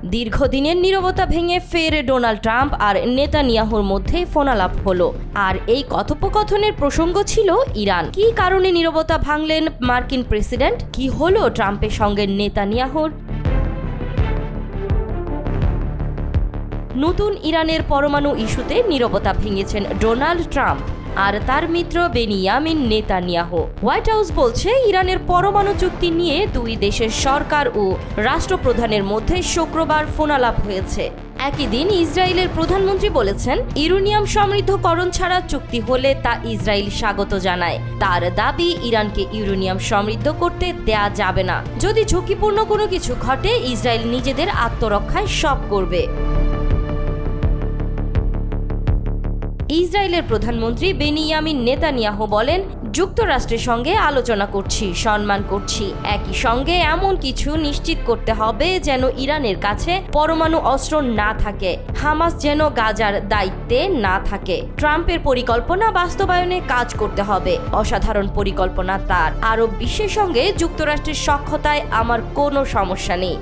দীর্ঘদিনের নীরবতা ভেঙে ফের ডোনাল্ড ট্রাম্প আর নেতানিয়াহুর মধ্যে ফোনালাপ হলো। আর এই কথোপকথনের প্রসঙ্গ ছিল ইরান। কী কারণে নীরবতা ভাঙলেন মার্কিন প্রেসিডেন্ট? কি হলো ট্রাম্পের সঙ্গে নেতানিয়াহুর? নতুন ইরানের পরমাণু ইস্যুতে নীরবতা ভেঙেছেন ডোনাল্ড ট্রাম্প আর তার মিত্র বেনিয়ামিন নেতানিয়াহু। হোয়াইট হাউস বলছে, ইরানের পরমাণু চুক্তি নিয়ে দুই দেশের সরকার ও রাষ্ট্রপ্রধানের মধ্যে শুক্রবার ফোনালাপ হয়েছে। একই দিন ইসরায়েলের প্রধানমন্ত্রী বলেছেন, ইউরেনিয়াম সমৃদ্ধকরণ ছাড়া চুক্তি হলে তা ইসরায়েল স্বাগত জানায়। তার দাবি, ইরানকে ইউরেনিয়াম সমৃদ্ধ করতে দেয়া যাবে না। যদি ঝুঁকিপূর্ণ কোনো কিছু ঘটে, ইসরায়েল নিজেদের আত্মরক্ষায় সব করবে। ইসরায়েলের প্রধানমন্ত্রী বেনিয়ামিন নেতানিয়াহু বলেন, যুক্তরাষ্ট্রের সঙ্গে আলোচনা করছি, সম্মান করছি। একই সঙ্গে এমন কিছু নিশ্চিত করতে হবে যেন ইরানের কাছে পরমাণু অস্ত্র না থাকে, হামাস যেন গাজার দায়িত্বে না থাকে। ট্রাম্পের পরিকল্পনা বাস্তবায়নে কাজ করতে হবে। অসাধারণ পরিকল্পনা তার। আরব বিশ্বের সঙ্গে যুক্তরাষ্ট্রের সখ্যতায় আমার কোনো সমস্যা নেই।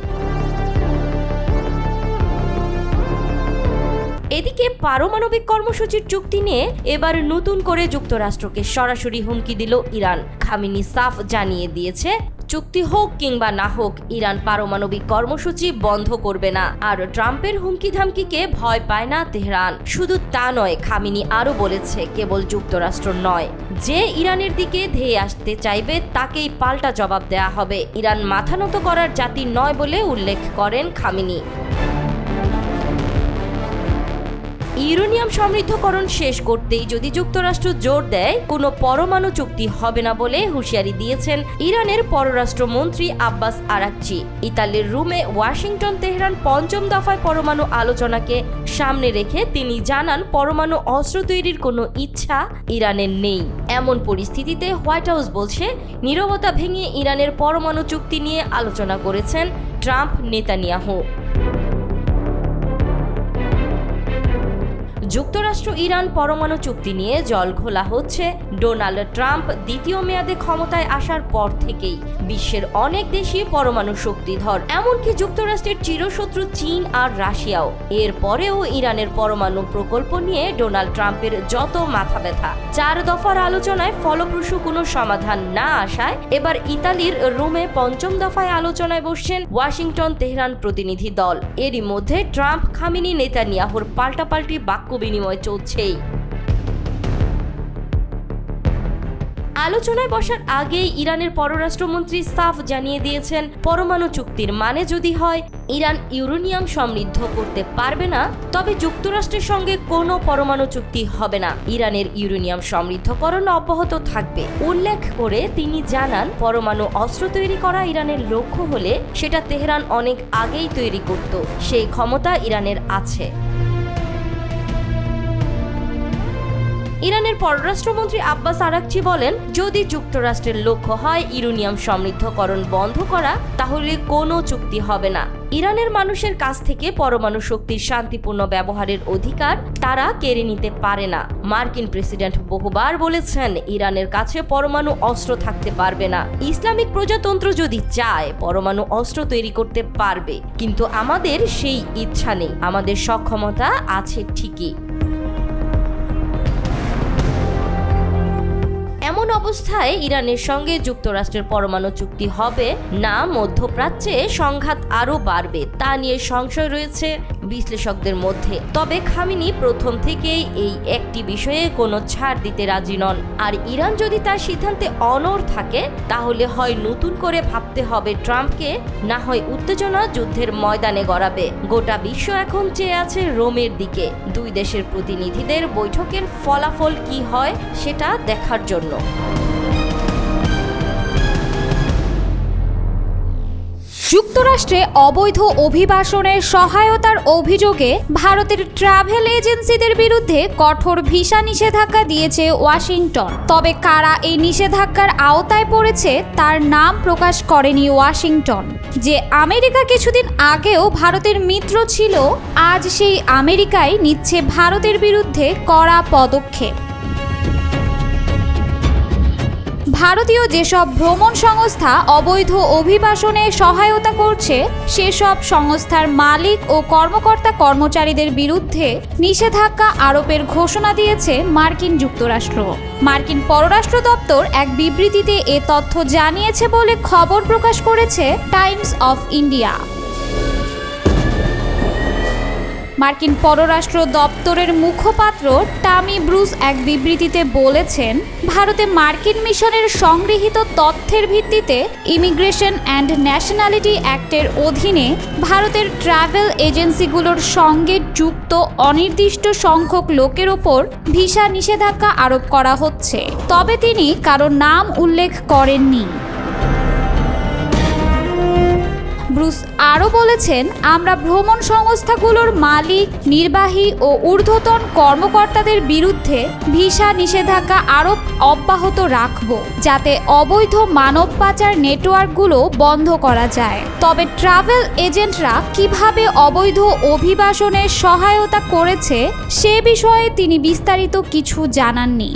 এদিকে পারমাণবিক কর্মসূচির চুক্তি নিয়ে এবার নতুন করে যুক্তরাষ্ট্রকে সরাসরি হুমকি দিল ইরান। খামেনি সাফ জানিয়ে দিয়েছে, চুক্তি হোক কিংবা না হোক, ইরান পারমাণবিক কর্মসূচি বন্ধ করবে না। আর ট্রাম্পের হুমকি ধামকিকে ভয় পায় না তেহরান। শুধু তা নয়, খামেনি আরও বলেছে, কেবল যুক্তরাষ্ট্র নয়, যে ইরানের দিকে ধেয়ে আসতে চাইবে তাকেই পাল্টা জবাব দেয়া হবে। ইরান মাথা নত করার জাতি নয় বলে উল্লেখ করেন খামেনি। ইউরেনিয়াম সমৃদ্ধকরণ শেষ করতেই যদি যুক্তরাষ্ট্র জোর দেয়, কোনো পরমাণু চুক্তি হবে না বলে হুঁশিয়ারি দিয়েছেন ইরানের পররাষ্ট্রমন্ত্রী আব্বাস আরাকচি। ইতালির রোমে ওয়াশিংটন তেহরান পঞ্চম দফায় পরমাণু আলোচনাকে সামনে রেখে তিনি জানান, পরমাণু অস্ত্র তৈরির কোনো ইচ্ছা ইরানের নেই। এমন পরিস্থিতিতে হোয়াইট হাউস বলছে, নীরবতা ভেঙে ইরানের পরমাণু চুক্তি নিয়ে আলোচনা করেছেন ট্রাম্প নেতানিয়াহু। যুক্তরাষ্ট্র ইরান পরমাণু চুক্তি নিয়ে জল ঘোলা হচ্ছে ডোনাল্ড ট্রাম্প দ্বিতীয় মেয়াদে ক্ষমতায় আসার পর থেকেই। বিশ্বের অনেক দেশই পরমাণু শক্তিধর, এমনকি যুক্তরাষ্ট্রের চিরশত্রু চীন আর রাশিয়াও। এরপরেও ইরানের পরমাণু প্রকল্প নিয়ে ডোনাল্ড ট্রাম্পের যত মাথা ব্যথা। 4 দফার আলোচনায় ফলপ্রসূ কোনো সমাধান না আসায় এবার ইতালির রোমে পঞ্চম দফায় আলোচনায় বসছেন ওয়াশিংটন তেহরান প্রতিনিধি দল। এরই মধ্যে ট্রাম্প খামেনি নেতানিয়াহুর পাল্টাপাল্টি বাক্য বিনিময় চলছেই। আলোচনায় বসার আগেই ইরানের পররাষ্ট্রমন্ত্রী সাফ জানিয়ে দিয়েছেন, পরমাণু চুক্তির মানে যদি হয় ইরান ইউরেনিয়াম সমৃদ্ধ করতে পারবে না, তবে যুক্তরাষ্ট্রের সঙ্গে কোনো পরমাণু চুক্তি হবে না। ইরানের ইউরেনিয়াম সমৃদ্ধকরণ অব্যাহত থাকবে। উল্লেখ করে তিনি জানান, পরমাণু অস্ত্র তৈরি করা ইরানের লক্ষ্য হলে সেটা তেহরান অনেক আগেই তৈরি করত। সেই ক্ষমতা ইরানের আছে। ইরানের পররাষ্ট্রমন্ত্রী আব্বাস আরাকচি বলেন, যদি যুক্তরাষ্ট্রের লক্ষ্য হয় ইউরেনিয়াম সমৃদ্ধকরণ বন্ধ করা, তাহলে কোনো চুক্তি হবে না। ইরানের মানুষের কাছ থেকে পরমাণু শক্তির শান্তিপূর্ণ ব্যবহারের অধিকার তারা কেড়ে নিতে পারে না। মার্কিন প্রেসিডেন্ট বহুবার বলেছেন, ইরানের কাছে পরমাণু অস্ত্র থাকতে পারবে না। ইসলামিক প্রজাতন্ত্র যদি চায় পরমাণু অস্ত্র তৈরি করতে পারবে, কিন্তু আমাদের সেই ইচ্ছা নেই। আমাদের সক্ষমতা আছে ঠিকই। এমন অবস্থায় ইরানের সঙ্গে যুক্তরাষ্ট্রের পরমাণু চুক্তি হবে না, মধ্যপ্রাচ্যে সংঘাত আরও বাড়বে, তা নিয়ে সংশয় রয়েছে বিশ্লেষকদের মধ্যে। তবে খামেনি প্রথম থেকেই এই একটি বিষয়ে কোনো ছাড় দিতে রাজি নন। আর ইরান যদি তার সিদ্ধান্তে অনড় থাকে, তাহলে হয় নতুন করে ভাবতে হবে ট্রাম্পকে, না হয় উত্তেজনা যুদ্ধের ময়দানে গড়াবে। গোটা বিশ্ব এখন চেয়ে আছে রোমের দিকে, দুই দেশের প্রতিনিধিদের বৈঠকের ফলাফল কি হয় সেটা দেখার জন্য। যুক্তরাষ্ট্রে অবৈধ অভিবাসনের সহায়তার অভিযোগে ভারতের ট্রাভেল এজেন্সিদের বিরুদ্ধে কঠোর ভিসা নিষেধাজ্ঞা দিয়েছে ওয়াশিংটন। তবে কারা এই নিষেধাজ্ঞার আওতায় পড়েছে তার নাম প্রকাশ করেনি ওয়াশিংটন। যে আমেরিকা কিছুদিন আগেও ভারতের মিত্র ছিল, আজ সেই আমেরিকাই নিচ্ছে ভারতের বিরুদ্ধে কড়া পদক্ষেপ। ভারতীয় যেসব ভ্রমণ সংস্থা অবৈধ অভিবাসনে সহায়তা করছে সেসব সংস্থার মালিক ও কর্মকর্তা-কর্মচারীদের বিরুদ্ধে নিষেধাজ্ঞা আরোপের ঘোষণা দিয়েছে মার্কিন যুক্তরাষ্ট্র। মার্কিন পররাষ্ট্র দপ্তর এক বিবৃতিতে এ তথ্য জানিয়েছে বলে খবর প্রকাশ করেছে টাইমস অফ ইন্ডিয়া। মার্কিন পররাষ্ট্র দপ্তরের মুখপাত্র টামি ব্রুস এক বিবৃতিতে বলেছেন, ভারতে মার্কিন মিশনের সংগৃহীত তথ্যের ভিত্তিতে ইমিগ্রেশন অ্যান্ড ন্যাশনালিটি অ্যাক্টের অধীনে ভারতের ট্রাভেল এজেন্সিগুলোর সঙ্গে যুক্ত অনির্দিষ্ট সংখ্যক লোকের ওপর ভিসা নিষেধাজ্ঞা আরোপ করা হচ্ছে। তবে তিনি কারো নাম উল্লেখ করেননি। ব্রুস আরও বলেছেন, আমরা ভ্রমণ সংস্থাগুলোর মালিক, নির্বাহী ও ঊর্ধ্বতন কর্মকর্তাদের বিরুদ্ধে ভিসা নিষেধাজ্ঞা আরোপ অব্যাহত রাখব, যাতে অবৈধ মানব পাচার নেটওয়ার্কগুলো বন্ধ করা যায়। তবে ট্রাভেল এজেন্টরা কিভাবে অবৈধ অভিবাসনে সহায়তা করেছে সে বিষয়ে তিনি বিস্তারিত কিছু জানাননি।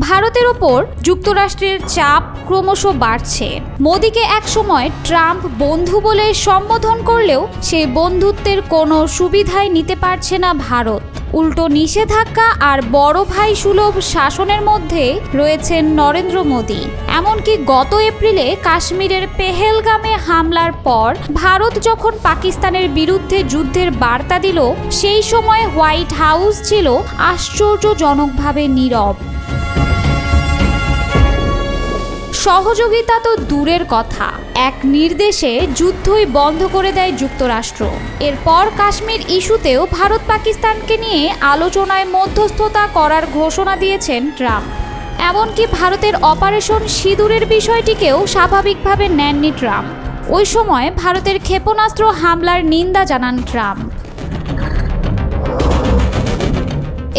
ভারতের ওপর যুক্তরাষ্ট্রের চাপ ক্রমশ বাড়ছে। মোদিকে একসময় ট্রাম্প বন্ধু বলে সম্বোধন করলেও সেই বন্ধুত্বের কোনো সুবিধাই নিতে পারছে না ভারত। উল্টো নিষেধাজ্ঞা আর বড় ভাই সুলভ শাসনের মধ্যে রয়েছেন নরেন্দ্র মোদি। এমনকি গত এপ্রিলে কাশ্মীরের পেহেলগামে হামলার পর ভারত যখন পাকিস্তানের বিরুদ্ধে যুদ্ধের বার্তা দিল, সেই সময় হোয়াইট হাউস ছিল আশ্চর্যজনকভাবে নীরব। সহযোগিতা তো দূরের কথা, এক নির্দেশে যুদ্ধই বন্ধ করে দেয় যুক্তরাষ্ট্র। এরপর কাশ্মীর ইস্যুতেও ভারত পাকিস্তানকে নিয়ে আলোচনায় মধ্যস্থতা করার ঘোষণা দিয়েছেন ট্রাম্প। এমনকি ভারতের অপারেশন সিঁদুরের বিষয়টিকেও স্বাভাবিকভাবে নেননি ট্রাম্প। ওই সময় ভারতের ক্ষেপণাস্ত্র হামলার নিন্দা জানান ট্রাম্প।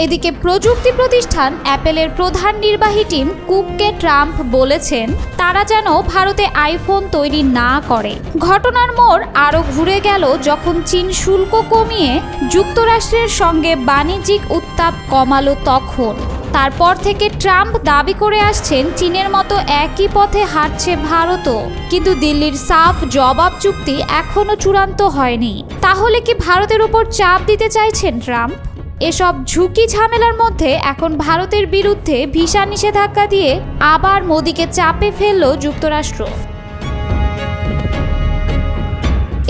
এদিকে প্রযুক্তি প্রতিষ্ঠান অ্যাপেলের প্রধান নির্বাহী টিম কুককে ট্রাম্প বলেছেন, তারা যেন ভারতে আইফোন তৈরি না করে। ঘটনার মোড় আরও ঘুরে গেল যখন চীন শুল্ক কমিয়ে যুক্তরাষ্ট্রের সঙ্গে বাণিজ্যিক উত্তাপ কমালো তখন। তারপর থেকে ট্রাম্প দাবি করে আসছেন চীনের মতো একই পথে হাঁটছে ভারতও। কিন্তু দিল্লির সাফ জবাব চুক্তি এখনও চূড়ান্ত হয়নি। তাহলে কি ভারতের উপর চাপ দিতে চাইছেন ট্রাম্প? এসব ঝুঁকি ঝামেলার মধ্যে এখন ভারতের বিরুদ্ধে ভিসা নিষেধাজ্ঞা দিয়ে আবার মোদিকে চাপে ফেলল যুক্তরাষ্ট্র।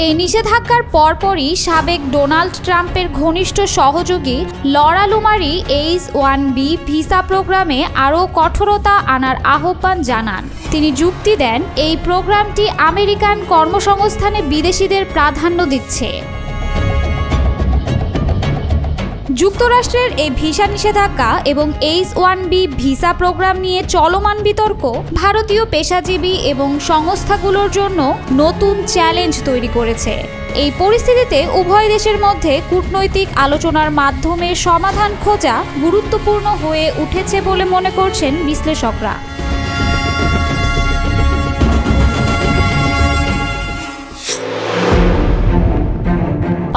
এই নিষেধাজ্ঞার পরপরই সাবেক ডোনাল্ড ট্রাম্পের ঘনিষ্ঠ সহযোগী লরা লুমারি H-1B ভিসা প্রোগ্রামে আরও কঠোরতা আনার আহ্বান জানান। তিনি যুক্তি দেন, এই প্রোগ্রামটি আমেরিকান কর্মসংস্থানে বিদেশিদের প্রাধান্য দিচ্ছে। যুক্তরাষ্ট্রের এই ভিসা নিষেধাজ্ঞা এবং H-1B ভিসা প্রোগ্রাম নিয়ে চলমান বিতর্ক ভারতীয় পেশাজীবী এবং সংস্থাগুলোর জন্য নতুন চ্যালেঞ্জ তৈরি করেছে। এই পরিস্থিতিতে উভয় দেশের মধ্যে কূটনৈতিক আলোচনার মাধ্যমে সমাধান খোঁজা গুরুত্বপূর্ণ হয়ে উঠেছে বলে মনে করছেন বিশ্লেষকরা।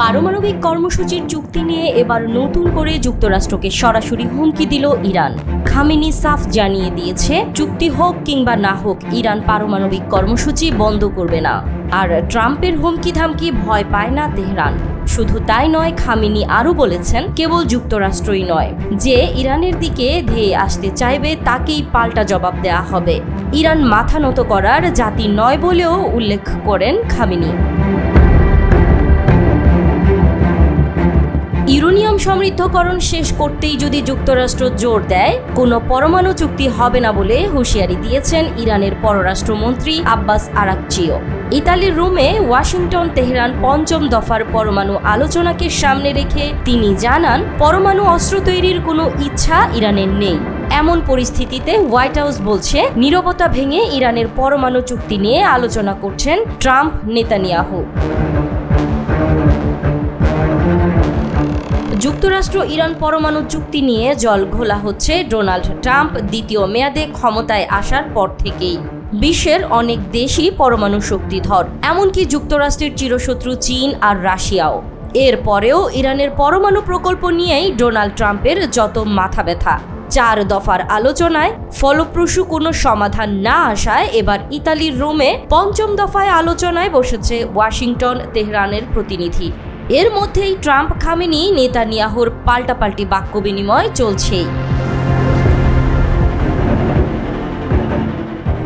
পারমাণবিক কর্মসূচির চুক্তি নিয়ে এবার নতুন করে যুক্তরাষ্ট্রকে সরাসরি হুমকি দিল ইরান। খামেনি সাফ জানিয়ে দিয়েছে, চুক্তি হোক কিংবা না হোক ইরান পারমাণবিক কর্মসূচি বন্ধ করবে না। আর ট্রাম্পের হুমকি ধামকি ভয় পায় না তেহরান। শুধু তাই নয়, খামেনি আরও বলেছেন, কেবল যুক্তরাষ্ট্রই নয়, যে ইরানের দিকে ধেয়ে আসতে চাইবে তাকেই পাল্টা জবাব দেওয়া হবে। ইরান মাথা নত করার জাতি নয় বলেও উল্লেখ করেন খামেনি। ইউরেনিয়াম সমৃদ্ধকরণ শেষ করতেই যদি যুক্তরাষ্ট্র জোর দেয়, কোনো পরমাণু চুক্তি হবে না বলে হুঁশিয়ারি দিয়েছেন ইরানের পররাষ্ট্রমন্ত্রী আব্বাস আরাকচিও। ইতালির রোমে ওয়াশিংটন তেহরান পঞ্চম দফার পরমাণু আলোচনাকে সামনে রেখে তিনি জানান, পরমাণু অস্ত্র তৈরির কোনো ইচ্ছা ইরানের নেই। এমন পরিস্থিতিতে হোয়াইট হাউস বলছে, নীরবতা ভেঙে ইরানের পরমাণু চুক্তি নিয়ে আলোচনা করছেন ট্রাম্প নেতানিয়াহু। যুক্তরাষ্ট্র ইরান পরমাণু চুক্তি নিয়ে জল ঘোলা হচ্ছে ডোনাল্ড ট্রাম্প দ্বিতীয় মেয়াদে ক্ষমতায় আসার পর থেকেই। বিশ্বের অনেক দেশই পরমাণু শক্তিধর, এমনকি যুক্তরাষ্ট্রের চিরশত্রু চীন আর রাশিয়াও। এরপরেও ইরানের পরমাণু প্রকল্প নিয়েই ডোনাল্ড ট্রাম্পের যত মাথা ব্যথা। 4 দফার আলোচনায় ফলপ্রসূ কোনো সমাধান না আসায় এবার ইতালির রোমে 5ম দফায় আলোচনায় বসেছে ওয়াশিংটন তেহরানের প্রতিনিধি। এর মধ্যেই ট্রাম্প খামেনি নেতানিয়াহুর পাল্টাপাল্টি বাক্য বিনিময় চলছেই।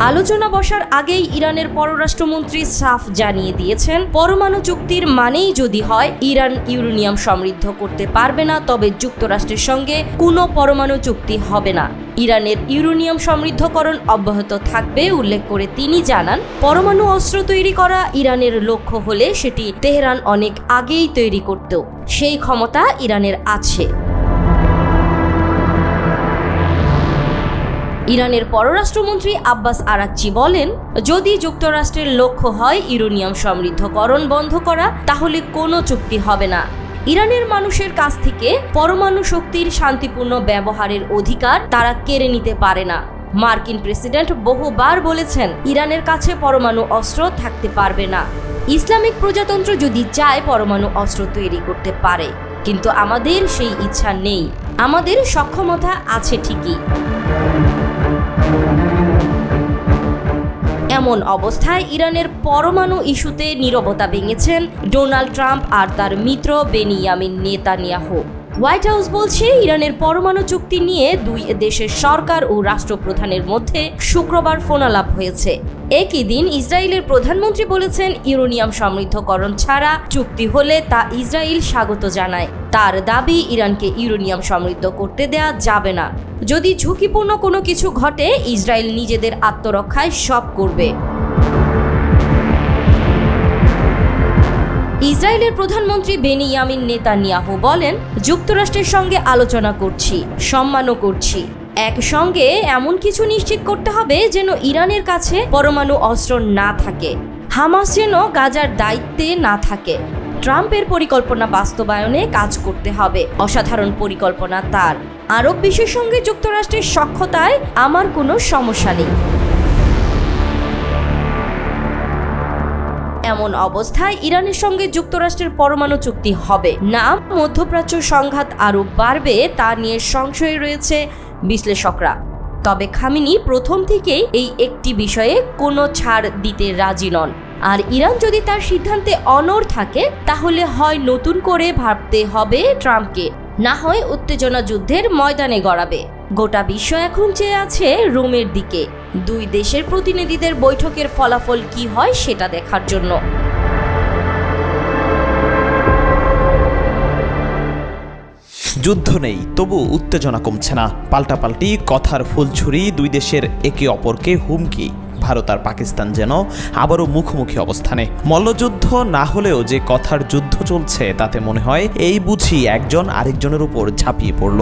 আলোচনা বসার আগেই ইরানের পররাষ্ট্রমন্ত্রী সাফ জানিয়ে দিয়েছেন, পরমাণু চুক্তির মানেই যদি হয় ইরান ইউরেনিয়াম সমৃদ্ধ করতে পারবে না, তবে যুক্তরাষ্ট্রের সঙ্গে কোনো পরমাণু চুক্তি হবে না। ইরানের ইউরেনিয়াম সমৃদ্ধকরণ অব্যাহত থাকবে উল্লেখ করে তিনি জানান, পরমাণু অস্ত্র তৈরি করা ইরানের লক্ষ্য হলে সেটি তেহরান অনেক আগেই তৈরি করত। সেই ক্ষমতা ইরানের আছে। ইরানের পররাষ্ট্রমন্ত্রী আব্বাস আরাকচি বলেন, যদি যুক্তরাষ্ট্রের লক্ষ্য হয় ইউরেনিয়াম সমৃদ্ধকরণ বন্ধ করা, তাহলে কোনো চুক্তি হবে না। ইরানের মানুষের কাছ থেকে পরমাণু শক্তির শান্তিপূর্ণ ব্যবহারের অধিকার তারা কেড়ে নিতে পারে না। মার্কিন প্রেসিডেন্ট বহুবার বলেছেন, ইরানের কাছে পরমাণু অস্ত্র থাকতে পারবে না। ইসলামিক প্রজাতন্ত্র যদি চায় পরমাণু অস্ত্র তৈরি করতে পারে, কিন্তু আমাদের সেই ইচ্ছা নেই। আমাদের সক্ষমতা আছে ঠিকই। এমন অবস্থায় ইরানের পরমাণু ইস্যুতে নীরবতা ভেঙেছেন ডোনাল্ড ট্রাম্প আর তার মিত্র বেনিয়ামিন নেতানিয়াহু। হোয়াইট হাউস বলছে, ইরানের পরমাণু চুক্তি নিয়ে দুই দেশের সরকার ও রাষ্ট্রপ্রধানের মধ্যে শুক্রবার ফোনালাপ হয়েছে। একই দিন ইসরায়েলের প্রধানমন্ত্রী বলেছেন, ইউরেনিয়াম সমৃদ্ধকরণ ছাড়া চুক্তি হলে তা ইসরায়েল স্বাগত জানায়। তার দাবি, ইরানকে ইউরেনিয়াম সমৃদ্ধ করতে দেয়া যাবে না। যদি ঝুঁকিপূর্ণ কোনো কিছু ঘটে, ইসরায়েল নিজেদের আত্মরক্ষায় সব করবে। ইসরায়েলের প্রধানমন্ত্রী বেনিয়ামিন নেতানিয়াহু বলেন, যুক্তরাষ্ট্রের সঙ্গে আলোচনা করছি, সম্মানও করছি। একসঙ্গে এমন কিছু নিশ্চিত করতে হবে যেন ইরানের কাছে পরমাণু অস্ত্র না থাকে, হামাস যেন গাজার দায়িত্বে না থাকে। ট্রাম্পের পরিকল্পনা বাস্তবায়নে কাজ করতে হবে। অসাধারণ পরিকল্পনা তার। আরব বিশ্বের সঙ্গে যুক্তরাষ্ট্রের সখ্যতায় আমার কোনো সমস্যা নেই। এমন অবস্থায় ইরানের সঙ্গে যুক্তরাষ্ট্রের পরমাণু চুক্তি হবে না, মধ্যপ্রাচ্য সংঘাত আরও বাড়বে তা নিয়ে সংশয়ে রয়েছে বিশ্লেষকরা। তবে খামেনি প্রথম থেকেই এই একটি বিষয়ে কোনো ছাড় দিতে রাজি নন। আর ইরান যদি তার সিদ্ধান্তে অনড় থাকে, তাহলে হয় নতুন করে ভাবতে হবে ট্রাম্পকে, না হয় উত্তেজনা যুদ্ধের ময়দানে গড়াবে। গোটা বিশ্ব এখন চেয়ে আছে রোমের দিকে, দুই দেশের প্রতিনিধিদের বৈঠকের ফলাফল কি হয় সেটা দেখার জন্য। যুদ্ধ নেই, তবু উত্তেজনা কমছে না। পাল্টাপাল্টি কথার ফুলছুরি, দুই দেশের একে অপরকে হুমকি। ভারত আর পাকিস্তান যেন আবারও মুখোমুখি অবস্থানে। মল্লযুদ্ধ না হলেও যে কথার যুদ্ধ চলছে, তাতে মনে হয় এই বুঝি একজন আরেকজনের উপর ঝাঁপিয়ে পড়ল।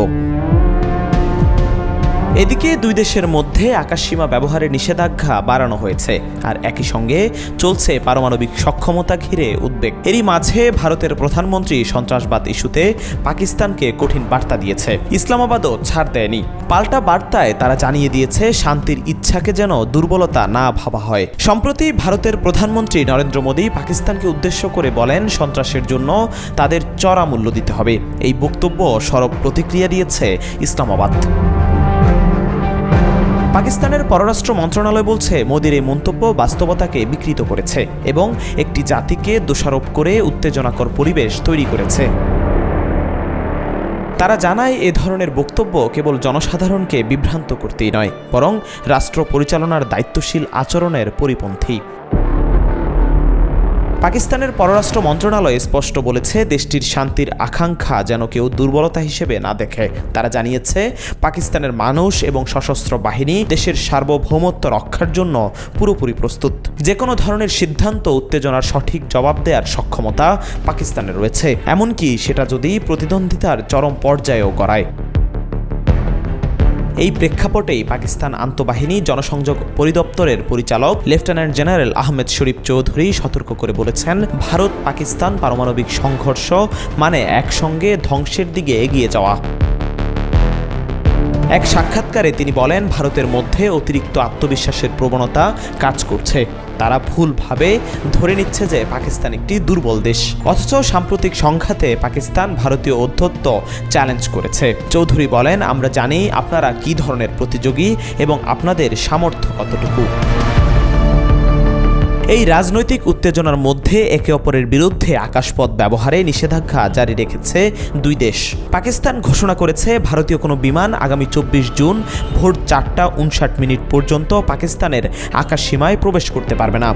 এদিকে দুই দেশের মধ্যে আকাশসীমা ব্যবহারের নিষেধাজ্ঞা বাড়ানো হয়েছে, আর একই সঙ্গে চলছে পারমাণবিক সক্ষমতা ঘিরে উদ্বেগ। এরই মাঝে ভারতের প্রধানমন্ত্রী সন্ত্রাসবাদ ইস্যুতে পাকিস্তানকে কঠিন বার্তা দিয়েছে। ইসলামাবাদও ছাড় দেয়নি। পাল্টা বার্তায় তারা জানিয়ে দিয়েছে, শান্তির ইচ্ছাকে যেন দুর্বলতা না ভাবা হয়। সম্প্রতি ভারতের প্রধানমন্ত্রী নরেন্দ্র মোদী পাকিস্তানকে উদ্দেশ্য করে বলেন, সন্ত্রাসের জন্য তাদের চড়া মূল্য দিতে হবে। এই বক্তব্য সরব প্রতিক্রিয়া দিয়েছে ইসলামাবাদ। পাকিস্তানের পররাষ্ট্র মন্ত্রণালয় বলছে, মোদির এই মন্তব্য বাস্তবতাকে বিকৃত করেছে এবং একটি জাতিকে দোষারোপ করে উত্তেজনাকর পরিবেশ তৈরি করেছে। তারা জানায়, এ ধরনের বক্তব্য কেবল জনসাধারণকে বিভ্রান্ত করতেই নয়, বরং রাষ্ট্র পরিচালনার দায়িত্বশীল আচরণের পরিপন্থী। পাকিস্তানের পররাষ্ট্র মন্ত্রণালয় স্পষ্ট বলেছে, দেশটির শান্তির আকাঙ্ক্ষা যেন কেউ দুর্বলতা হিসেবে না দেখে। তারা জানিয়েছে, পাকিস্তানের মানুষ এবং সশস্ত্র বাহিনী দেশের সার্বভৌমত্ব রক্ষার জন্য পুরোপুরি প্রস্তুত। যে কোনো ধরনের সিদ্ধান্ত, উত্তেজনার সঠিক জবাব দেওয়ার সক্ষমতা পাকিস্তানের রয়েছে, এমনকি সেটা যদি প্রতিদ্বন্দ্বিতার চরম পর্যায়েও গড়ায়। এই প্রেক্ষাপটেই পাকিস্তান আন্তঃবাহিনী জনসংযোগ পরিদপ্তরের পরিচালক লেফটেন্যান্ট জেনারেল আহমেদ শরীফ চৌধুরী সতর্ক করে বলেছেন, ভারত পাকিস্তান পারমাণবিক সংঘর্ষ মানে একসঙ্গে ধ্বংসের দিকে এগিয়ে যাওয়া। এক সাক্ষাৎকারে তিনি বলেন, ভারতের মধ্যে অতিরিক্ত আত্মবিশ্বাসের প্রবণতা কাজ করছে। তারা ভুলভাবে ধরে নিচ্ছে যে পাকিস্তান একটি দুর্বল দেশ, অথচ সাম্প্রতিক সংঘাতে পাকিস্তান ভারতীয় ঔদ্ধত্য চ্যালেঞ্জ করেছে। চৌধুরী বলেন, আমরা জানি আপনারা কী ধরনের প্রতিযোগী এবং আপনাদের সামর্থ্য কতটুকু। এই রাজনৈতিক উত্তেজনার মধ্যে একে অপরের বিরুদ্ধে আকাশপথ ব্যবহারে নিষেধাজ্ঞা জারি রেখেছে দুই দেশ। পাকিস্তান ঘোষণা করেছে ভারতীয় কোনো বিমান আগামী 24 জুন ভোর 4:59 পর্যন্ত পাকিস্তানের আকাশসীমায় প্রবেশ করতে পারবে না।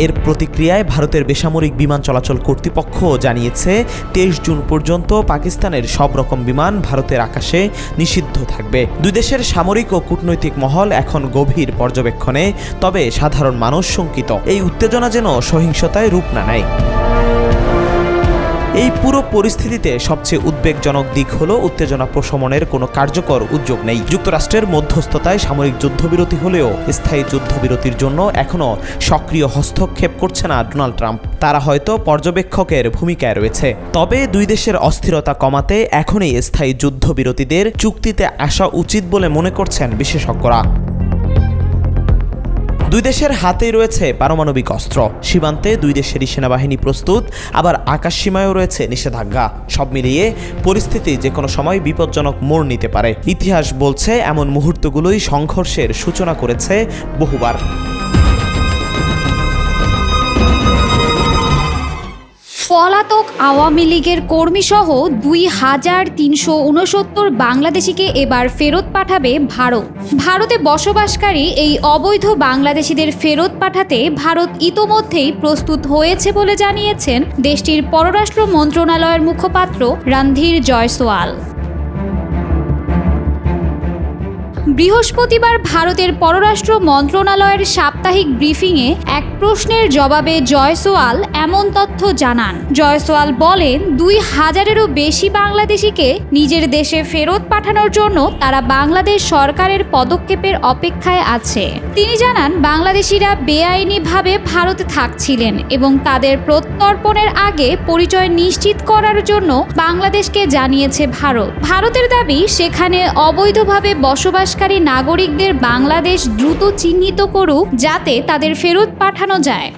এর প্রতিক্রিয়ায় ভারতের বেসামরিক বিমান চলাচল কর্তৃপক্ষ জানিয়েছে 23 জুন পর্যন্ত পাকিস্তানের সব রকম বিমান ভারতের আকাশে নিষিদ্ধ থাকবে। দুই দেশের সামরিক ও কূটনৈতিক মহল এখন গভীর পর্যবেক্ষণে, তবে সাধারণ মানুষ শঙ্কিত এই উত্তেজনা যেন সহিংসতায় রূপ না নেয়। এই পুরো পরিস্থিতিতে সবচেয়ে উদ্বেগজনক দিক হলো উত্তেজনা প্রশমনের কোনো কার্যকর উদ্যোগ নেই। যুক্তরাষ্ট্রের মধ্যস্থতায় সামরিক যুদ্ধবিরতি হলেও স্থায়ী যুদ্ধবিরতির জন্য এখনও সক্রিয় হস্তক্ষেপ করছে না ডোনাল্ড ট্রাম্প। তারা হয়তো পর্যবেক্ষকের ভূমিকায় রয়েছে। তবে দুই দেশের অস্থিরতা কমাতে এখনই স্থায়ী যুদ্ধবিরতিদের চুক্তিতে আসা উচিত বলে মনে করছেন বিশেষজ্ঞরা। দুই দেশের হাতেই রয়েছে পারমাণবিক অস্ত্র, সীমান্তে দুই দেশেরই সেনাবাহিনী প্রস্তুত, আবার আকাশসীমায়ও রয়েছে নিষেধাজ্ঞা। সব মিলিয়ে পরিস্থিতি যে কোনো সময় বিপজ্জনক মোড় নিতে পারে। ইতিহাস বলছে এমন মুহূর্তগুলোই সংঘর্ষের সূচনা করেছে বহুবার। পলাতক আওয়ামী লীগের কর্মীসহ 2369 বাংলাদেশিকে এবার ফেরত পাঠাবে ভারত। ভারতে বসবাসকারী এই অবৈধ বাংলাদেশিদের ফেরত পাঠাতে ভারত ইতোমধ্যেই প্রস্তুত হয়েছে বলে জানিয়েছেন দেশটির পররাষ্ট্র মন্ত্রণালয়ের মুখপাত্র রণধীর জয়সওয়াল। বৃহস্পতিবার ভারতের পররাষ্ট্র মন্ত্রণালয়ের সাপ্তাহিক ব্রিফিংয়ে এক প্রশ্নের জবাবে জয়সওয়াল এমন তথ্য জানান। জয়সওয়াল বলেন, 2000-এরও বেশি বাংলাদেশিকে নিজের দেশে ফেরত পাঠানোর জন্য তারা বাংলাদেশ সরকারের পদক্ষেপের অপেক্ষায় আছে। তিনি জানান, বাংলাদেশিরা বেআইনিভাবে ভারতে থাকছিলেন এবং তাদের প্রত্যর্পণের আগে পরিচয় নিশ্চিত করার জন্য বাংলাদেশকে জানিয়েছে ভারত। ভারতের দাবি, সেখানে অবৈধভাবে বসবাসকারী নাগরিকদের বাংলাদেশ দ্রুত চিহ্নিত করুক যাতে তাদের ফেরত পাঠানো যায়।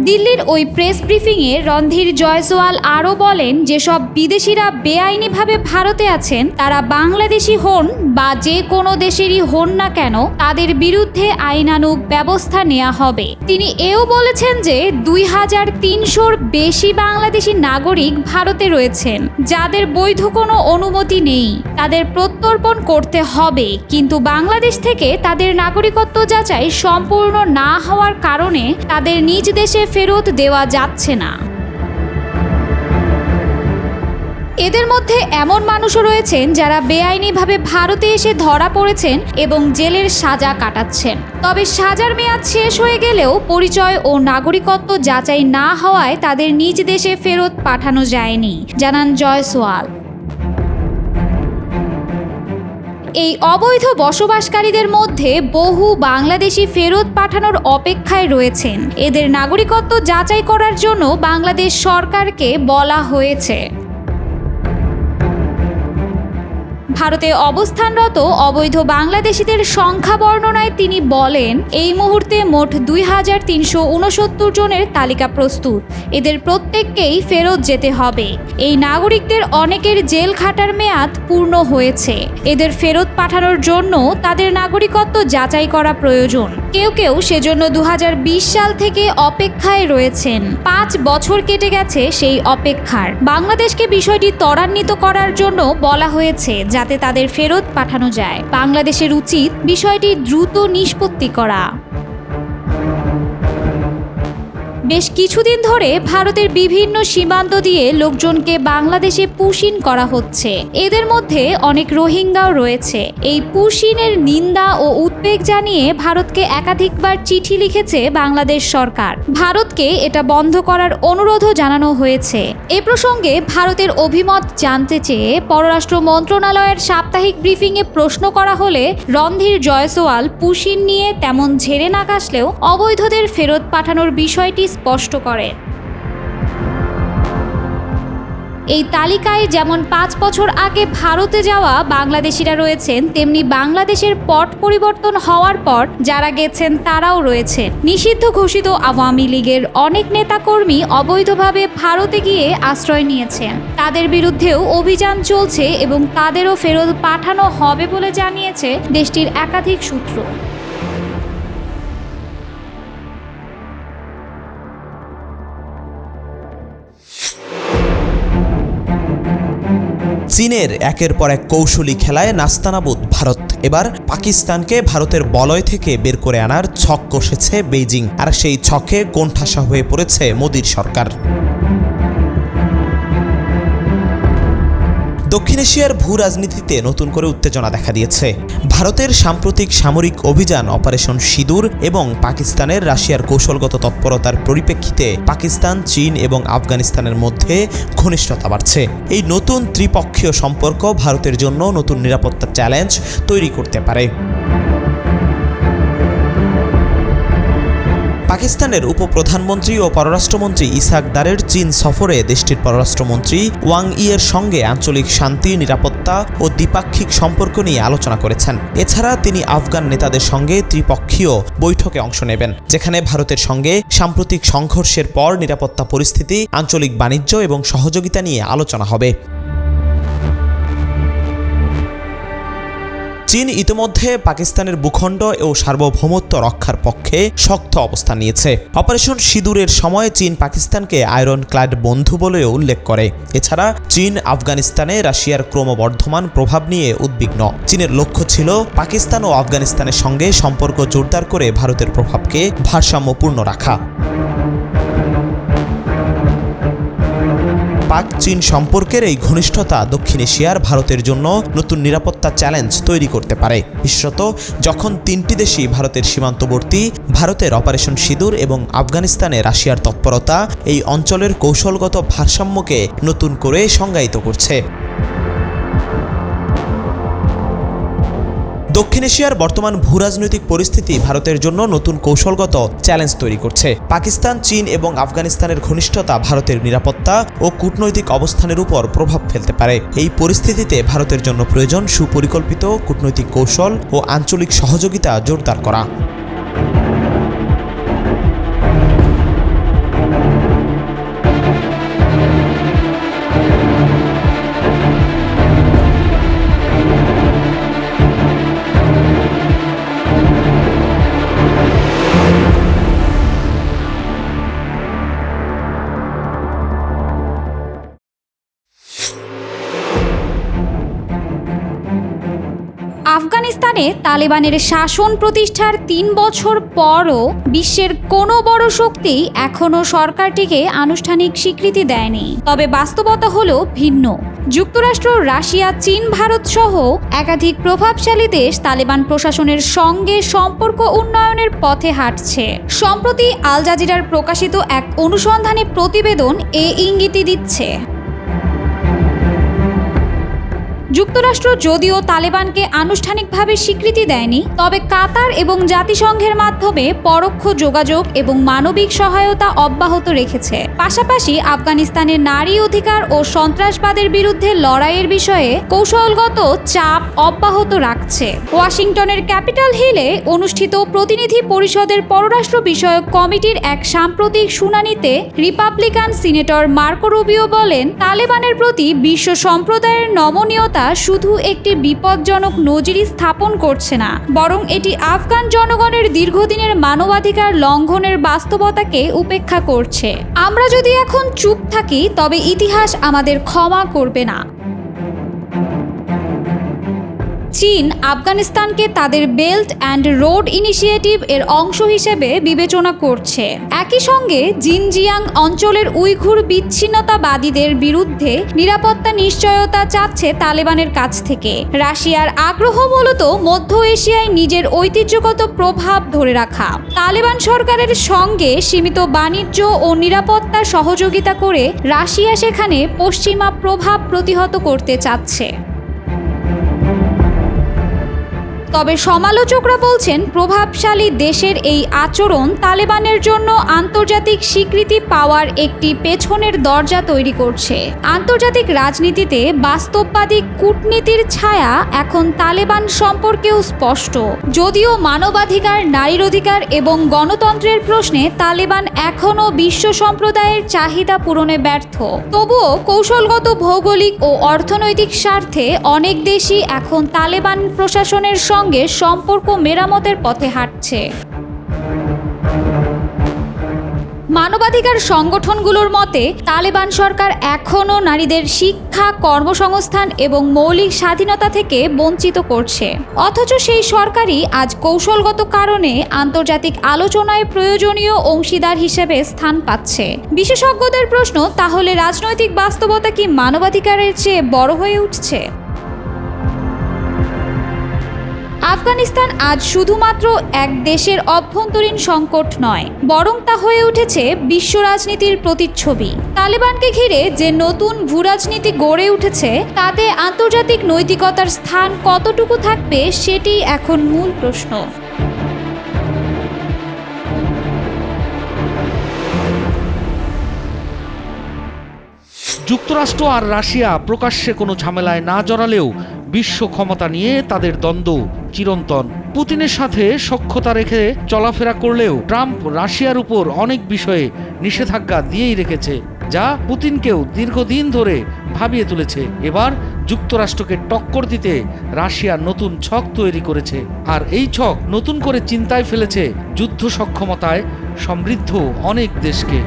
দিল্লির ওই প্রেস ব্রিফিংয়ে রণধীর জয়সওয়াল আরও বলেন, যেসব বিদেশিরা বেআইনিভাবে ভারতে আছেন তারা বাংলাদেশি হন বা যে কোনো দেশেরই হন না কেন, তাদের বিরুদ্ধে আইনানুগ ব্যবস্থা নেওয়া হবে। তিনি এও বলেছেন যে 2300-র বেশি বাংলাদেশি নাগরিক ভারতে রয়েছেন যাদের বৈধ কোনো অনুমতি নেই। তাদের প্রত্যর্পণ করতে হবে, কিন্তু বাংলাদেশ থেকে তাদের নাগরিকত্ব যাচাই সম্পূর্ণ না হওয়ার কারণে তাদের নিজ দেশে ফেরত দেওয়া যাচ্ছে না। এদের মধ্যে এমন মানুষও রয়েছেন যারা বেআইনিভাবে ভারতে এসে ধরা পড়েছেন এবং জেলের সাজা কাটাচ্ছেন। তবে সাজার মেয়াদ শেষ হয়ে গেলেও পরিচয় ও নাগরিকত্ব যাচাই না হওয়ায় তাদের নিজ দেশে ফেরত পাঠানো যায়নি, জানান জয়সওয়াল। এই অবৈধ বসবাসকারীদের মধ্যে বহু বাংলাদেশি ফেরত পাঠানোর অপেক্ষায় রয়েছেন। এদের নাগরিকত্ব যাচাই করার জন্য বাংলাদেশ সরকারকে বলা হয়েছে। ভারতে অবস্থানরত অবৈধ বাংলাদেশিদের সংখ্যা বর্ণনায় তিনি বলেন, এই মুহূর্তে মোট 2369 জনের তালিকা প্রস্তুত। এদের প্রত্যেককেই ফেরত যেতে হবে। এই নাগরিকদের অনেকের জেল খাটার মেয়াদ পূর্ণ হয়েছে। এদের ফেরত পাঠানোর জন্য তাদের নাগরিকত্ব যাচাই করা প্রয়োজন। কেউ কেউ সেজন্য 2020 সাল থেকে অপেক্ষায় রয়েছেন। 5 বছর কেটে গেছে সেই অপেক্ষার। বাংলাদেশকে বিষয়টি ত্বরান্বিত করার জন্য বলা হয়েছে যাতে তাদের ফেরত পাঠানো যায়। বাংলাদেশের উচিত বিষয়টি দ্রুত নিষ্পত্তি করা। বেশ কিছুদিন ধরে ভারতের বিভিন্ন সীমান্ত দিয়ে লোকজনকে বাংলাদেশে পুশিন করা হচ্ছে। এদের মধ্যে অনেক রোহিঙ্গাও রয়েছে। এই পুশিনের নিন্দা ও উদ্বেগ জানিয়ে ভারতকে একাধিকবার চিঠি লিখেছে বাংলাদেশ সরকার। ভারতকে এটা বন্ধ করার অনুরোধও জানানো হয়েছে। এ প্রসঙ্গে ভারতের অভিমত জানতে চেয়ে পররাষ্ট্র মন্ত্রণালয়ের সাপ্তাহিক ব্রিফিংয়ে প্রশ্ন করা হলে রণধীর জয়সওয়াল পুশিন নিয়ে তেমন ঝেড়ে না কাশলেও অবৈধদের ফেরত পাঠানোর বিষয়টি স্পষ্ট করেন। এই তালিকায় যেমন 5 বছর আগে ভারতে যাওয়া বাংলাদেশিরা রয়েছেন, তেমনি বাংলাদেশের পট পরিবর্তন হওয়ার পর যারা গেছেন তারাও রয়েছে। নিষিদ্ধ ঘোষিত আওয়ামী লীগের অনেক নেতাকর্মী অবৈধভাবে ভারতে গিয়ে আশ্রয় নিয়েছেন। তাদের বিরুদ্ধেও অভিযান চলছে এবং তাদেরও ফেরত পাঠানো হবে বলে জানিয়েছে দেশটির একাধিক সূত্র। চীনের একের পর এক কৌশলী খেলায় নাস্তানাবুদ ভারত। এবার পাকিস্তানকে ভারতের বলয় থেকে বের করে আনার ছক কষেছে বেইজিং, আর সেই ছকে কোণঠাসা হয়ে পড়েছে মোদির সরকার। দক্ষিণ এশিয়ার ভূ রাজনীতিতে নতুন করে উত্তেজনা দেখা দিয়েছে। ভারতের সাম্প্রতিক সামরিক অভিযান অপারেশন সিঁদুর এবং পাকিস্তানের রাশিয়ার কৌশলগত তৎপরতার পরিপ্রেক্ষিতে পাকিস্তান, চীন এবং আফগানিস্তানের মধ্যে ঘনিষ্ঠতা বাড়ছে। এই নতুন ত্রিপক্ষীয় সম্পর্ক ভারতের জন্য নতুন নিরাপত্তা চ্যালেঞ্জ তৈরি করতে পারে। পাকিস্তানের উপপ্রধানমন্ত্রী ও পররাষ্ট্রমন্ত্রী ইসহাক দারের চীন সফরে দেশটির পররাষ্ট্রমন্ত্রী ওয়াং ইয়ের সঙ্গে আঞ্চলিক শান্তি, নিরাপত্তা ও দ্বিপাক্ষিক সম্পর্ক নিয়ে আলোচনা করেছেন। এছাড়া তিনি আফগান নেতাদের সঙ্গে ত্রিপক্ষীয় বৈঠকে অংশ নেবেন, যেখানে ভারতের সঙ্গে সাম্প্রতিক সংঘর্ষের পর নিরাপত্তা পরিস্থিতি, আঞ্চলিক বাণিজ্য এবং সহযোগিতা নিয়ে আলোচনা হবে। চীন ইতিমধ্যে পাকিস্তানের ভূখণ্ড ও সার্বভৌমত্ব রক্ষার পক্ষে শক্ত অবস্থান নিয়েছে। অপারেশন সিঁদুরের সময় চীন পাকিস্তানকে আয়রন ক্লাড বন্ধু বলেও উল্লেখ করে। এছাড়া চীন আফগানিস্তানে রাশিয়ার ক্রমবর্ধমান প্রভাব নিয়ে উদ্বিগ্ন। চীনের লক্ষ্য ছিল পাকিস্তান ও আফগানিস্তানের সঙ্গে সম্পর্ক জোরদার করে ভারতের প্রভাবকে ভারসাম্যপূর্ণ রাখা। পাক চীন সম্পর্কের এই ঘনিষ্ঠতা দক্ষিণ এশিয়ার ভারতের জন্য নতুন নিরাপত্তা চ্যালেঞ্জ তৈরি করতে পারে, বিশেষত যখন তিনটি দেশই ভারতের সীমান্তবর্তী। ভারতের অপারেশন সিঁদুর এবং আফগানিস্তানে রাশিয়ার তৎপরতা এই অঞ্চলের কৌশলগত ভারসাম্যকে নতুন করে সংজ্ঞায়িত করছে। দক্ষিণ এশিয়ার বর্তমান ভূরাজনৈতিক পরিস্থিতি ভারতের জন্য নতুন কৌশলগত চ্যালেঞ্জ তৈরি করছে। পাকিস্তান, চীন এবং আফগানিস্তানের ঘনিষ্ঠতা ভারতের নিরাপত্তা ও কূটনৈতিক অবস্থানের উপর প্রভাব ফেলতে পারে। এই পরিস্থিতিতে ভারতের জন্য প্রয়োজন সুপরিকল্পিত কূটনৈতিক কৌশল ও আঞ্চলিক সহযোগিতা জোরদার করা। আফগানিস্তানে তালেবানের শাসন প্রতিষ্ঠার 3 বছর পরও বিশ্বের কোনো বড় শক্তি এখনও সরকারটিকে আনুষ্ঠানিক স্বীকৃতি দেয়নি। তবে বাস্তবতা হলো ভিন্ন। যুক্তরাষ্ট্র, রাশিয়া, চীন, ভারত সহ একাধিক প্রভাবশালী দেশ তালেবান প্রশাসনের সঙ্গে সম্পর্ক উন্নয়নের পথে হাঁটছে। সম্প্রতি আল জাজিরার প্রকাশিত এক অনুসন্ধানী প্রতিবেদন এ ইঙ্গিতই দিচ্ছে। যুক্তরাষ্ট্র যদিও তালেবানকে আনুষ্ঠানিকভাবে স্বীকৃতি দেয়নি, তবে কাতার এবং জাতিসংঘের মাধ্যমে পরোক্ষ যোগাযোগ এবং মানবিক সহায়তা অব্যাহত রেখেছে। পাশাপাশি আফগানিস্তানের নারী অধিকার ও সন্ত্রাসবাদের বিরুদ্ধে লড়াইয়ের বিষয়ে কৌশলগত চাপ অব্যাহত রাখছে। ওয়াশিংটনের ক্যাপিটাল হিলে অনুষ্ঠিত প্রতিনিধি পরিষদের পররাষ্ট্র বিষয়ক কমিটির এক সাম্প্রতিক শুনানিতে রিপাবলিকান সিনেটর মার্কো রুবিও বলেন, তালেবানের প্রতি বিশ্ব সম্প্রদায়ের নমনীয়তা শুধু একটি বিপজ্জনক নজির স্থাপন করছে না, বরং এটি আফগান জনগণের দীর্ঘদিনের মানবাধিকার লঙ্ঘনের বাস্তবতাকে উপেক্ষা করছে। আমরা যদি এখন চুপ থাকি তবে ইতিহাস আমাদের ক্ষমা করবে না। চীন আফগানিস্তানকে তাদের বেল্ট অ্যান্ড রোড ইনিশিয়েটিভ এর অংশ হিসেবে বিবেচনা করছে। একই সঙ্গে জিনজিয়াং অঞ্চলের উইঘুর বিচ্ছিন্নতাবাদীদের বিরুদ্ধে নিরাপত্তা নিশ্চয়তা চাচ্ছে তালেবানের কাছ থেকে। রাশিয়ার আগ্রহ মূলত মধ্য এশিয়ায় নিজের ঐতিহ্যগত প্রভাব ধরে রাখা। তালেবান সরকারের সঙ্গে সীমিত বাণিজ্য ও নিরাপত্তা সহযোগিতা করে রাশিয়া সেখানে পশ্চিমা প্রভাব প্রতিহত করতে চাচ্ছে। তবে সমালোচকরা বলছেন প্রভাবশালী দেশের এই আচরণ তালেবানের জন্য আন্তর্জাতিক স্বীকৃতি পাওয়ার একটি পেছনের দরজা তৈরি করছে। আন্তর্জাতিক রাজনীতিতে বাস্তববাদী কূটনীতির ছায়া এখন তালেবান সম্পর্কেও স্পষ্ট। যদিও মানবাধিকার, নারীর অধিকার এবং গণতন্ত্রের প্রশ্নে তালেবান এখনও বিশ্ব সম্প্রদায়ের চাহিদা পূরণে ব্যর্থ, তবুও কৌশলগত, ভৌগোলিক ও অর্থনৈতিক স্বার্থে অনেক দেশই এখন তালেবান প্রশাসনের সঙ্গে সম্পর্ক মেরামতের পথে হাঁটছে। মানবাধিকার সংগঠনগুলোর মতে তালেবান সরকার এখনও নারীদের শিক্ষা, কর্মসংস্থান এবং মৌলিক স্বাধীনতা থেকে বঞ্চিত করছে। অথচ সেই সরকারই আজ কৌশলগত কারণে আন্তর্জাতিক আলোচনায় প্রয়োজনীয় অংশীদার হিসেবে স্থান পাচ্ছে। বিশেষজ্ঞদের প্রশ্ন, তাহলে রাজনৈতিক বাস্তবতা কি মানবাধিকারের চেয়ে বড় হয়ে উঠছে? আফগানিস্তান আজ শুধুমাত্র এক দেশের অভ্যন্তরীণ সংকট নয়, বরং তা হয়ে উঠেছে বিশ্ব রাজনীতির প্রতিচ্ছবি। তালেবানকে ঘিরে যে নতুন ভূরাজনীতি গড়ে উঠেছে, তাতে আন্তর্জাতিক নৈতিকতার স্থান কতটুকু থাকবে সেটি এখন মূল প্রশ্ন। যুক্তরাষ্ট্র আর রাশিয়া প্রকাশ্যে কোনো ঝামেলায় না জড়ালেও বিশ্ব ক্ষমতা নিয়ে তাদের দ্বন্দ্ব চিরন্তন। পুতিনের সাথে সখ্যতা রেখে চলাফেরা করলেও ট্রাম্প রাশিয়ার উপর অনেক বিষয়ে নিষেধাজ্ঞা দিয়েই রেখেছে, যা পুতিনকেও দীর্ঘদিন ধরে ভাবিয়ে তুলেছে। এবার যুক্তরাষ্ট্রকে টক্কর দিতে রাশিয়া নতুন ছক তৈরি করেছে, আর এই ছক নতুন করে চিন্তায় ফেলেছে যুদ্ধ সক্ষমতায় সমৃদ্ধ অনেক দেশকে।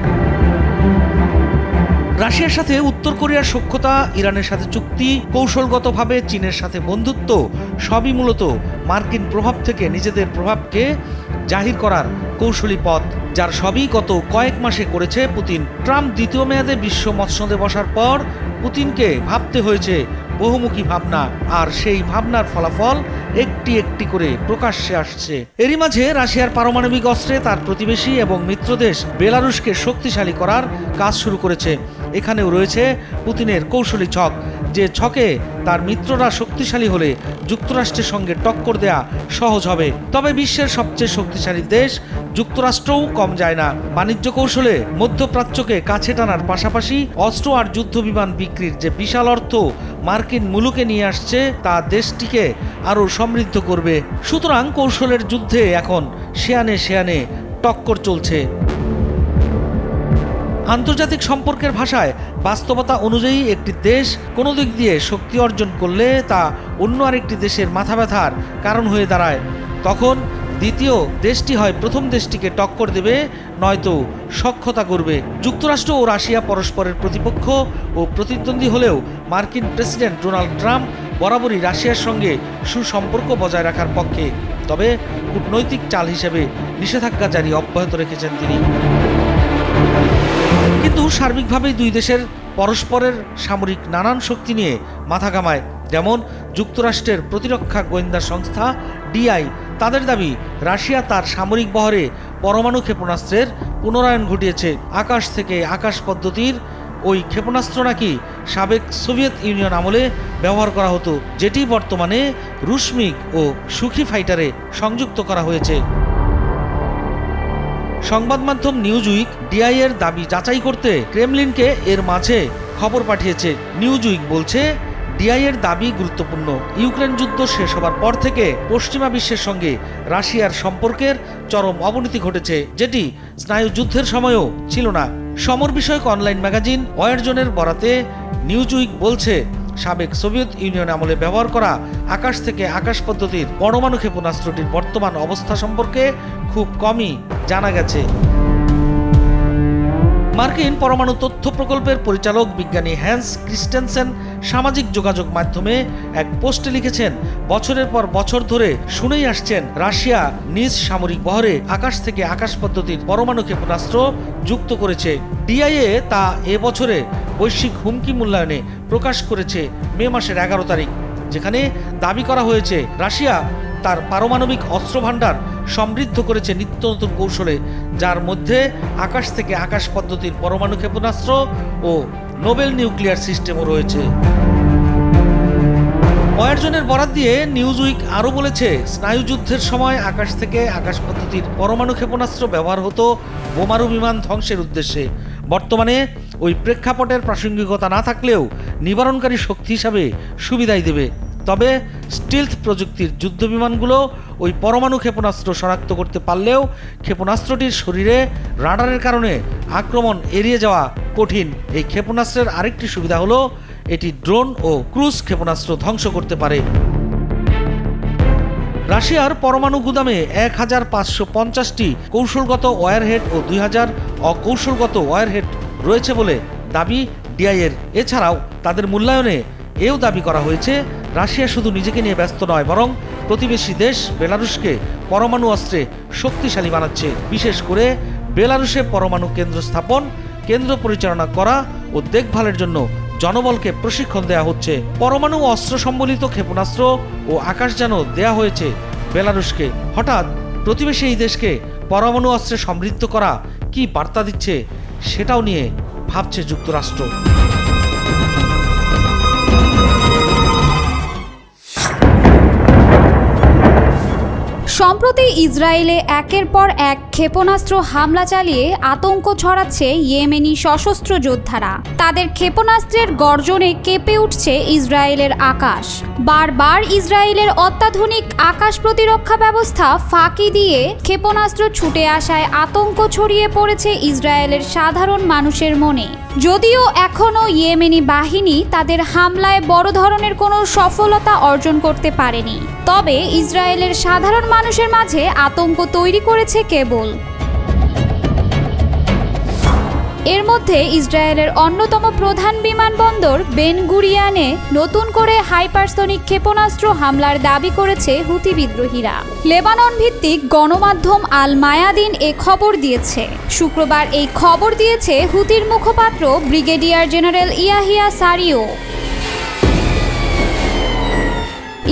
রাশিয়ার সাথে উত্তর কোরিয়ার সখ্যতা, ইরানের সাথে চুক্তি, কৌশলগতভাবে চীনের সাথে বন্ধুত্ব, সবই মূলত মার্কিন প্রভাব থেকে নিজেদের প্রভাবকে জাহির করার কৌশলী পথ, যার সবই গত কয়েক মাসে করেছে পুতিন। ট্রাম্প দ্বিতীয় মেয়াদে বিশ্ব মসনদে বসার পর পুতিনকে ভাবতে হয়েছে বহুমুখী ভাবনা, আর সেই ভাবনার ফলাফল একটি একটি করে প্রকাশ্যে আসছে। এরই মাঝে রাশিয়ার পারমাণবিক অস্ত্রে তার প্রতিবেশী এবং মিত্রদেশ বেলারুশকে শক্তিশালী করার কাজ শুরু করেছে। এখানেও রয়েছে পুতিনের কৌশলী ছক, যে ছকে তার মিত্ররা শক্তিশালী হলে যুক্তরাষ্ট্রের সঙ্গে টক্কর দেয়া সহজ হবে। তবে বিশ্বের সবচেয়ে শক্তিশালী দেশ যুক্তরাষ্ট্রও কম যায় না। বাণিজ্য কৌশলে মধ্যপ্রাচ্যকে কাছে টানার পাশাপাশি অস্ত্র আর যুদ্ধ বিমান বিক্রির যে বিশাল অর্থ মার্কিন মুলুকে নিয়ে আসছে, তা দেশটিকে আরও সমৃদ্ধ করবে। সুতরাং কৌশলের যুদ্ধে এখন শেয়ানে শেয়ানে টক্কর চলছে। আন্তর্জাতিক সম্পর্কের ভাষায় বাস্তবতা অনুযায়ী একটি দেশ কোনো দিক দিয়ে শক্তি অর্জন করলে তা অন্য আরেকটি দেশের মাথা ব্যথার কারণ হয়ে দাঁড়ায়। তখন দ্বিতীয় দেশটি হয় প্রথম দেশটিকে টক্কর দেবে, নয়তো সখ্যতা করবে। যুক্তরাষ্ট্র ও রাশিয়া পরস্পরের প্রতিপক্ষ ও প্রতিদ্বন্দ্বী হলেও মার্কিন প্রেসিডেন্ট ডোনাল্ড ট্রাম্প বরাবরই রাশিয়ার সঙ্গে সুসম্পর্ক বজায় রাখার পক্ষে। তবে কূটনৈতিক চাল হিসেবে নিষেধাজ্ঞা জারি অব্যাহত রেখেছেন তিনি। কিন্তু সার্বিকভাবেই দুই দেশের পরস্পরের সামরিক নানান শক্তি নিয়ে মাথা ঘামায়। যেমন যুক্তরাষ্ট্রের প্রতিরক্ষা গোয়েন্দা সংস্থা ডিআই, তাদের দাবি রাশিয়া তার সামরিক বহরে পরমাণু ক্ষেপণাস্ত্রের পুনরায়ণ ঘটিয়েছে। আকাশ থেকে আকাশ পদ্ধতির ওই ক্ষেপণাস্ত্র নাকি সাবেক সোভিয়েত ইউনিয়ন আমলে ব্যবহার করা হতো, যেটি বর্তমানে রুশমিগ ও সুখি ফাইটারে সংযুক্ত করা হয়েছে। সংবাদ মাধ্যম নিউজউইক ডিআই এর দাবি যাচাই করতে ক্রেমলিনকে এর মাঝে খবর পাঠিয়েছে। নিউজউইক বলছে, ডিআই এর দাবি গুরুত্বপূর্ণ। ইউক্রেন যুদ্ধ শেষ হবার পর থেকে পশ্চিমা বিশ্বের সঙ্গে রাশিয়ার সম্পর্কের চরম অবনতি ঘটেছে, যেটি স্নায়ুযুদ্ধের সময়ও ছিল না। সমর বিষয়ক অনলাইন ম্যাগাজিন ওয়ারজনের বরাতে নিউজউইক বলছে, সাবেক সোভিয়েত ইউনিয়ন আমলে ব্যবহার করা আকাশ থেকে আকাশ পদ্ধতির পরমাণু ক্ষেপণাস্ত্রটির বর্তমান অবস্থা সম্পর্কে খুব কমই জানা গেছে। মার্কিন পরমাণু তথ্য প্রকল্পের পরিচালক বিজ্ঞানী হ্যান্স ক্রিস্টেনসেন সামাজিক যোগাযোগ মাধ্যমে এক পোস্টে লিখেছেন, বছরের পর বছর ধরে শুনেই আসছেন রাশিয়া নিজ সামরিক বহরে আকাশ থেকে আকাশ পদ্ধতির পরমাণু ক্ষেপণাস্ত্র যুক্ত করেছে। ডিআইএ তা এবছরে বৈশ্বিক হুমকি মূল্যায়নে প্রকাশ করেছে মে মাসের 11 তারিখ, যেখানে দাবি করা হয়েছে রাশিয়া তার পারমাণবিক অস্ত্র ভাণ্ডার সমৃদ্ধ করেছে নিত্য নতুন কৌশলে, যার মধ্যে আকাশ থেকে আকাশ পদ্ধতির পরমাণু ক্ষেপণাস্ত্র ও নোবেল নিউক্লিয়ার সিস্টেমও রয়েছে। কয়েকজনের বরাত দিয়ে নিউজ উইক আরও বলেছে, স্নায়ুযুদ্ধের সময় আকাশ থেকে আকাশ পদ্ধতির পরমাণু ক্ষেপণাস্ত্র ব্যবহার হতো বোমারু বিমান ধ্বংসের উদ্দেশ্যে। বর্তমানে ওই প্রেক্ষাপটের প্রাসঙ্গিকতা না থাকলেও নিবারণকারী শক্তি হিসাবে সুবিধাই দেবে। তবে স্টিলথ প্রযুক্তির যুদ্ধবিমানগুলো ওই পরমাণু ক্ষেপণাস্ত্র শনাক্ত করতে পারলেও ক্ষেপণাস্ত্রটির শরীরে রাডারের কারণে আক্রমণ এড়িয়ে যাওয়া কঠিন। এই ক্ষেপণাস্ত্রের আরেকটি সুবিধা হলো এটি ড্রোন ও ক্রুজ ক্ষেপণাস্ত্র ধ্বংস করতে পারে। রাশিয়ার পরমাণু গুদামে 1550টি কৌশলগত ওয়্যারহেড ও 2000 অকৌশলগত ওয়্যারহেড রয়েছে বলে দাবি ডিআইয়ের। এছাড়াও তাদের মূল্যায়নে এও দাবি করা হয়েছে, রাশিয়া শুধু নিজেকে নিয়ে ব্যস্ত নয়, বরং প্রতিবেশী দেশ বেলারুশকে পরমাণু অস্ত্রে শক্তিশালী বানাচ্ছে। বিশেষ করে বেলারুশে পরমাণু কেন্দ্র স্থাপন, কেন্দ্র পরিচালনা করা ও দেখভালের জন্য জনবলকে প্রশিক্ষণ দেওয়া হচ্ছে। পরমাণু অস্ত্র সম্বলিত ক্ষেপণাস্ত্র ও আকাশযান দেয়া হয়েছে বেলারুশকে। হঠাৎ প্রতিবেশী এই দেশকে পরমাণু অস্ত্রে সমৃদ্ধ করা কি বার্তা দিচ্ছে সেটাও নিয়ে ভাবছে যুক্তরাষ্ট্র। সম্প্রতি ইসরায়েলে একের পর এক ক্ষেপণাস্ত্র হামলা চালিয়ে আতঙ্ক ছড়াচ্ছে ইয়েমেনি সশস্ত্র যোদ্ধারা। তাদের ক্ষেপণাস্ত্রের গর্জনে কেঁপে উঠছে ইসরায়েলের আকাশ। বারবার ইসরায়েলের অত্যাধুনিক আকাশ প্রতিরক্ষা ব্যবস্থা ফাঁকি দিয়ে ক্ষেপণাস্ত্র ছুটে আসায় আতঙ্ক ছড়িয়ে পড়েছে ইসরায়েলের সাধারণ মানুষের মনে। যদিও এখনও ইয়েমেনি বাহিনী তাদের হামলায় বড় ধরনের কোনো সফলতা অর্জন করতে পারেনি, তবে ইসরায়েলের সাধারণ মানুষের মাঝে আতঙ্ক তৈরি করেছে কেবল। এর মধ্যে ইসরায়েলের অন্যতম প্রধান বিমানবন্দর বেন গুরিয়ানে নতুন করে হাইপারসনিক ক্ষেপণাস্ত্র হামলার দাবি করেছে হুতি বিদ্রোহীরা। লেবানন ভিত্তিক গণমাধ্যম আল মায়াদিন এ খবর দিয়েছে। শুক্রবার এই খবর দিয়েছে হুতির মুখপাত্র ব্রিগেডিয়ার জেনারেল ইয়াহিয়া সারিও।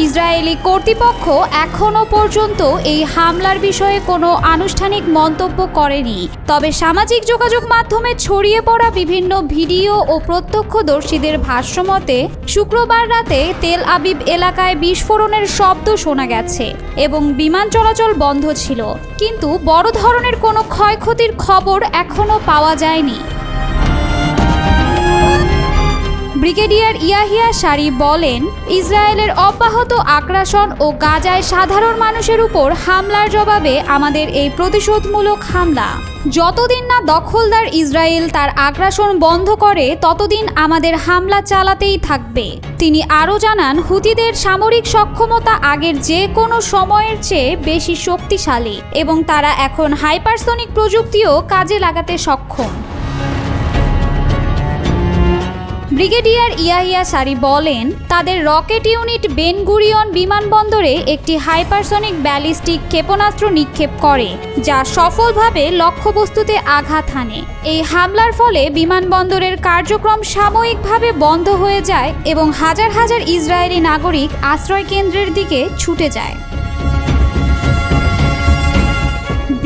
ইসরায়েলি কর্তৃপক্ষ এখনও পর্যন্ত এই হামলার বিষয়ে কোনো আনুষ্ঠানিক মন্তব্য করেনি, তবে সামাজিক যোগাযোগ মাধ্যমে ছড়িয়ে পড়া বিভিন্ন ভিডিও ও প্রত্যক্ষদর্শীদের ভাষ্যমতে শুক্রবার রাতে তেল আবিব এলাকায় বিস্ফোরণের শব্দ শোনা গেছে এবং বিমান চলাচল বন্ধ ছিল, কিন্তু বড় ধরনের কোনো ক্ষয়ক্ষতির খবর এখনও পাওয়া যায়নি। ব্রিগেডিয়ার ইয়াহিয়া সারি বলেন, ইসরায়েলের অব্যাহত আগ্রাসন ও গাজায় সাধারণ মানুষের উপর হামলার জবাবে আমাদের এই প্রতিশোধমূলক হামলা। যতদিন না দখলদার ইসরায়েল তার আগ্রাসন বন্ধ করে ততদিন আমাদের হামলা চালাতেই থাকবে। তিনি আরও জানান, হুতিদের সামরিক সক্ষমতা আগের যে কোনো সময়ের চেয়ে বেশি শক্তিশালী এবং তারা এখন হাইপারসনিক প্রযুক্তিও কাজে লাগাতে সক্ষম। ব্রিগেডিয়ার ইয়াহিয়া সারি বলেন, তাদের রকেট ইউনিট বেন গুরিয়ন বিমানবন্দরে একটি হাইপারসনিক ব্যালিস্টিক ক্ষেপণাস্ত্র নিক্ষেপ করে, যা সফলভাবে লক্ষ্যবস্তুতে আঘাত হানে। এই হামলার ফলে বিমানবন্দরের কার্যক্রম সাময়িকভাবে বন্ধ হয়ে যায় এবং হাজার হাজার ইসরায়েলি নাগরিক আশ্রয় কেন্দ্রের দিকে ছুটে যায়।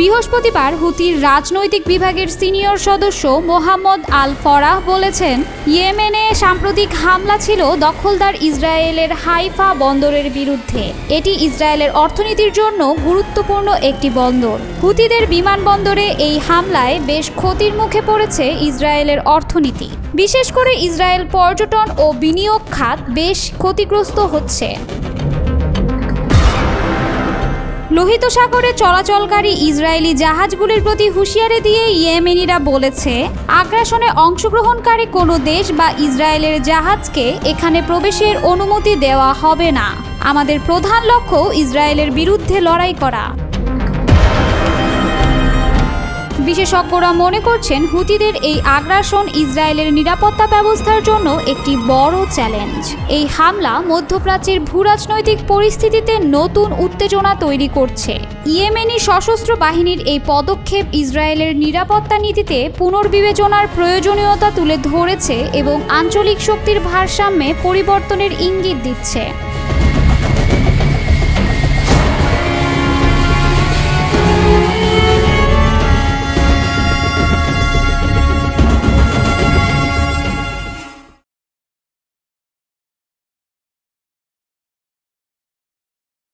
বৃহস্পতিবার হুতির রাজনৈতিক বিভাগের সিনিয়র সদস্য মোহাম্মদ আল ফরাহ বলেছেন, ইয়েমেনে সাম্প্রতিক হামলা ছিল দখলদার ইসরায়েলের হাইফা বন্দরের বিরুদ্ধে। এটি ইসরায়েলের অর্থনীতির জন্য গুরুত্বপূর্ণ একটি বন্দর। হুতিদের বিমানবন্দরে এই হামলায় বেশ ক্ষতির মুখে পড়েছে ইসরায়েলের অর্থনীতি। বিশেষ করে ইসরায়েল পর্যটন ও বিনিয়োগ খাত বেশ ক্ষতিগ্রস্ত হচ্ছে। লোহিত সাগরে চলাচলকারী ইসরায়েলি জাহাজগুলির প্রতি হুঁশিয়ারি দিয়ে ইয়েমেনিরা বলেছে, আগ্রাসনে অংশগ্রহণকারী কোনো দেশ বা ইসরায়েলের জাহাজকে এখানে প্রবেশের অনুমতি দেওয়া হবে না। আমাদের প্রধান লক্ষ্য ইসরায়েলের বিরুদ্ধে লড়াই করা। বিশেষজ্ঞরা মনে করছেন, হুতিদের এই আগ্রাসন ইসরায়েলের নিরাপত্তা ব্যবস্থার জন্য একটি বড় চ্যালেঞ্জ। এই হামলা মধ্যপ্রাচ্যের ভূরাজনৈতিক পরিস্থিতিতে নতুন উত্তেজনা তৈরি করছে। ইয়েমেনি সশস্ত্র বাহিনীর এই পদক্ষেপ ইসরায়েলের নিরাপত্তা নীতিতে পুনর্বিবেচনার প্রয়োজনীয়তা তুলে ধরেছে এবং আঞ্চলিক শক্তির ভারসাম্যে পরিবর্তনের ইঙ্গিত দিচ্ছে।